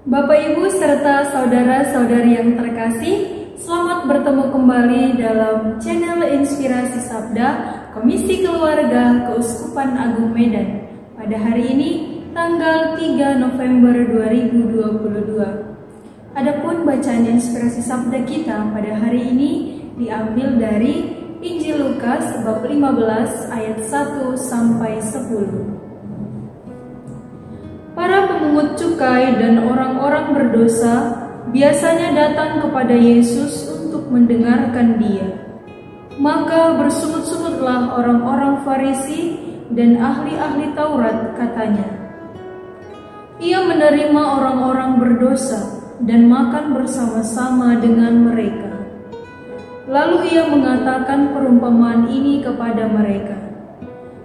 Bapak, Ibu, serta saudara-saudari yang terkasih, selamat bertemu kembali dalam channel Inspirasi Sabda Komisi Keluarga Keuskupan Agung Medan pada hari ini, tanggal 3 November 2022. Adapun bacaan Inspirasi Sabda kita pada hari ini diambil dari Injil Lukas bab 15 ayat 1 sampai 10. Para pemungut cukai dan orang-orang berdosa biasanya datang kepada Yesus untuk mendengarkan Dia. Maka bersungut-sungutlah orang-orang Farisi dan ahli-ahli Taurat, katanya, "Ia menerima orang-orang berdosa dan makan bersama-sama dengan mereka." Lalu Ia mengatakan perumpamaan ini kepada mereka,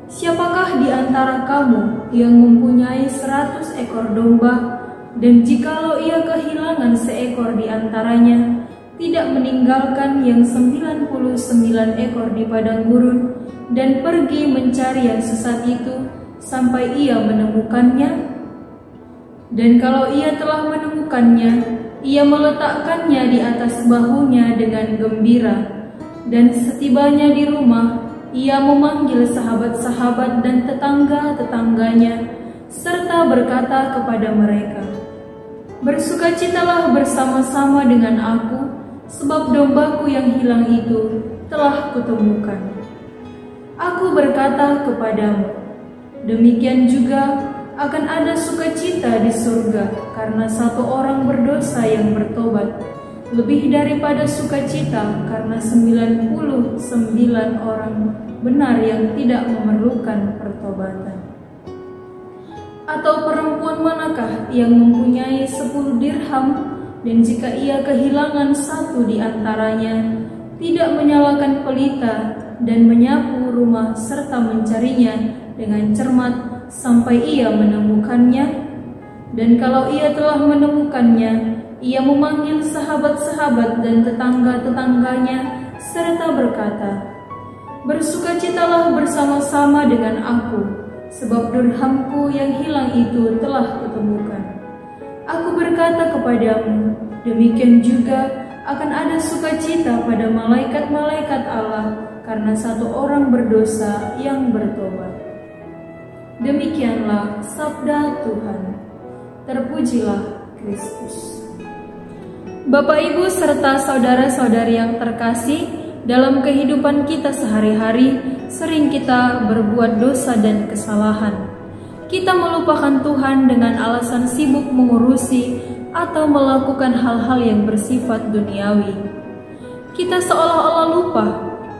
"Siapakah di antara kamu yang mempunyai 100 ekor domba, dan jikalau ia kehilangan seekor di antaranya, tidak meninggalkan yang 99 ekor di padang gurun, dan pergi mencari yang sesat itu sampai ia menemukannya? Dan kalau ia telah menemukannya, ia meletakkannya di atas bahunya dengan gembira, dan setibanya di rumah, ia memanggil sahabat-sahabat dan tetangga-tetangganya, serta berkata kepada mereka, 'Bersukacitalah bersama-sama dengan aku, sebab dombaku yang hilang itu telah kutemukan.' Aku berkata kepadamu, demikian juga akan ada sukacita di surga karena satu orang berdosa yang bertobat, lebih daripada sukacita karena 99 orang benar yang tidak memerlukan pertobatan. Atau perempuan manakah yang mempunyai 10 dirham, dan jika ia kehilangan satu di antaranya, tidak menyalakan pelita dan menyapu rumah serta mencarinya dengan cermat sampai ia menemukannya? Dan kalau ia telah menemukannya, ia memanggil sahabat-sahabat dan tetangga-tetangganya serta berkata, 'Bersukacitalah bersama-sama dengan aku, sebab dirhamku yang hilang itu telah kutemukan.' Aku berkata kepadamu, demikian juga akan ada sukacita pada malaikat-malaikat Allah karena satu orang berdosa yang bertobat." Demikianlah sabda Tuhan. Terpujilah Kristus. Bapak, Ibu, serta saudara-saudari yang terkasih, dalam kehidupan kita sehari-hari, sering kita berbuat dosa dan kesalahan. Kita melupakan Tuhan dengan alasan sibuk mengurusi atau melakukan hal-hal yang bersifat duniawi. Kita seolah-olah lupa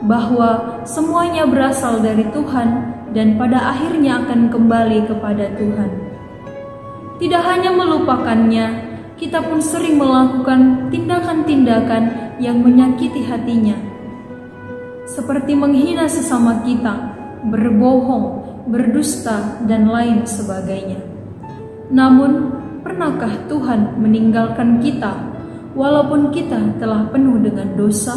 bahwa semuanya berasal dari Tuhan dan pada akhirnya akan kembali kepada Tuhan. Tidak hanya melupakannya, kita pun sering melakukan tindakan-tindakan yang menyakiti hatinya, seperti menghina sesama kita, berbohong, berdusta, dan lain sebagainya. Namun, pernahkah Tuhan meninggalkan kita walaupun kita telah penuh dengan dosa?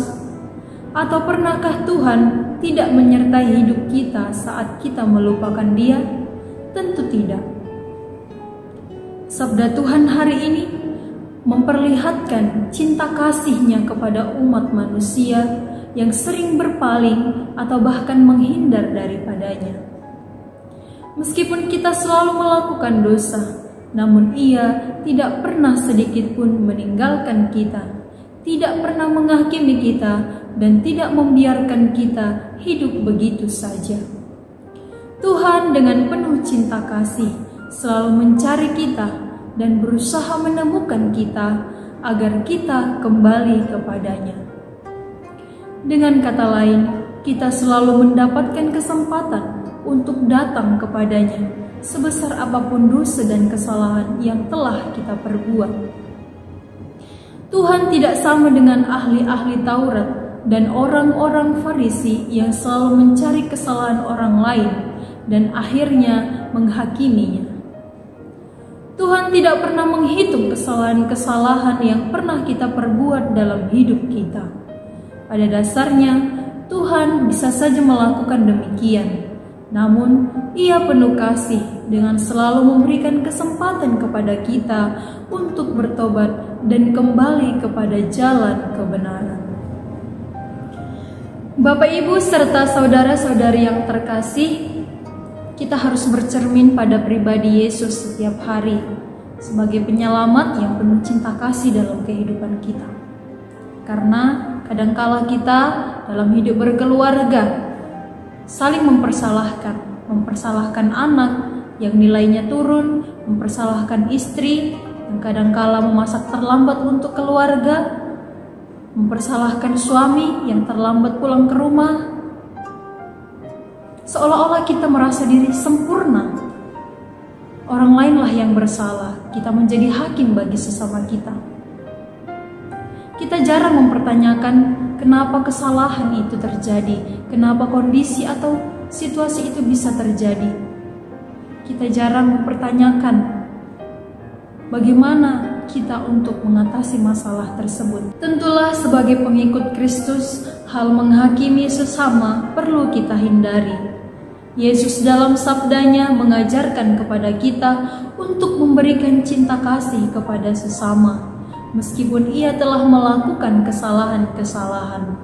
Atau pernahkah Tuhan tidak menyertai hidup kita saat kita melupakan Dia? Tentu tidak. Sabda Tuhan hari ini memperlihatkan cinta kasih-Nya kepada umat manusia yang sering berpaling atau bahkan menghindar daripadanya. Meskipun kita selalu melakukan dosa, namun Ia tidak pernah sedikit pun meninggalkan kita, tidak pernah menghakimi kita, dan tidak membiarkan kita hidup begitu saja. Tuhan dengan penuh cinta kasih selalu mencari kita dan berusaha menemukan kita agar kita kembali kepadanya. Dengan kata lain, kita selalu mendapatkan kesempatan untuk datang kepadanya sebesar apapun dosa dan kesalahan yang telah kita perbuat. Tuhan tidak sama dengan ahli-ahli Taurat dan orang-orang Farisi yang selalu mencari kesalahan orang lain dan akhirnya menghakiminya. Tuhan tidak pernah menghitung kesalahan-kesalahan yang pernah kita perbuat dalam hidup kita. Pada dasarnya, Tuhan bisa saja melakukan demikian, Namun, Ia penuh kasih dengan selalu memberikan kesempatan kepada kita untuk bertobat dan kembali kepada jalan kebenaran. Bapak, Ibu, serta saudara-saudari yang terkasih, kita harus bercermin pada pribadi Yesus setiap hari sebagai penyelamat yang penuh cinta kasih dalam kehidupan kita. Karena kadangkala kita dalam hidup berkeluarga saling mempersalahkan anak yang nilainya turun, mempersalahkan istri yang kadangkala memasak terlambat untuk keluarga, mempersalahkan suami yang terlambat pulang ke rumah. Seolah-olah kita merasa diri sempurna. Orang lainlah yang bersalah, kita menjadi hakim bagi sesama kita. Kita jarang mempertanyakan kenapa kesalahan itu terjadi, kenapa kondisi atau situasi itu bisa terjadi. Kita jarang mempertanyakan bagaimana kita untuk mengatasi masalah tersebut. Tentulah sebagai pengikut Kristus, hal menghakimi sesama perlu kita hindari. Yesus dalam sabdanya mengajarkan kepada kita untuk memberikan cinta kasih kepada sesama. Meskipun ia telah melakukan kesalahan-kesalahan,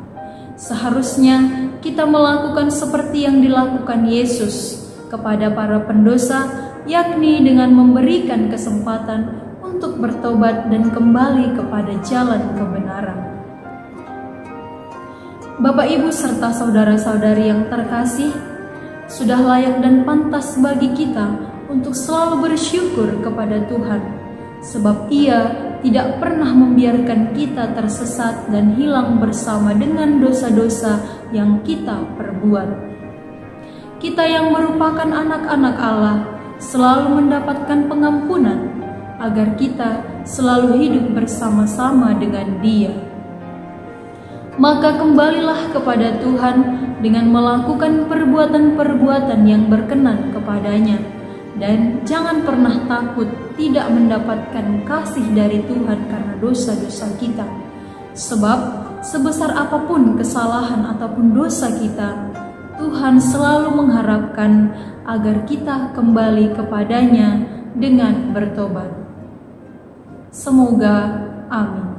seharusnya kita melakukan seperti yang dilakukan Yesus kepada para pendosa, yakni dengan memberikan kesempatan untuk bertobat dan kembali kepada jalan kebenaran. Bapak, Ibu, serta saudara-saudari yang terkasih, sudah layak dan pantas bagi kita untuk selalu bersyukur kepada Tuhan, sebab Ia tidak pernah membiarkan kita tersesat dan hilang bersama dengan dosa-dosa yang kita perbuat. Kita yang merupakan anak-anak Allah selalu mendapatkan pengampunan agar kita selalu hidup bersama-sama dengan Dia. Maka kembalilah kepada Tuhan dengan melakukan perbuatan-perbuatan yang berkenan kepadanya, dan jangan pernah takut tidak mendapatkan kasih dari Tuhan karena dosa-dosa kita. Sebab sebesar apapun kesalahan ataupun dosa kita, Tuhan selalu mengharapkan agar kita kembali kepadanya dengan bertobat. Semoga amin.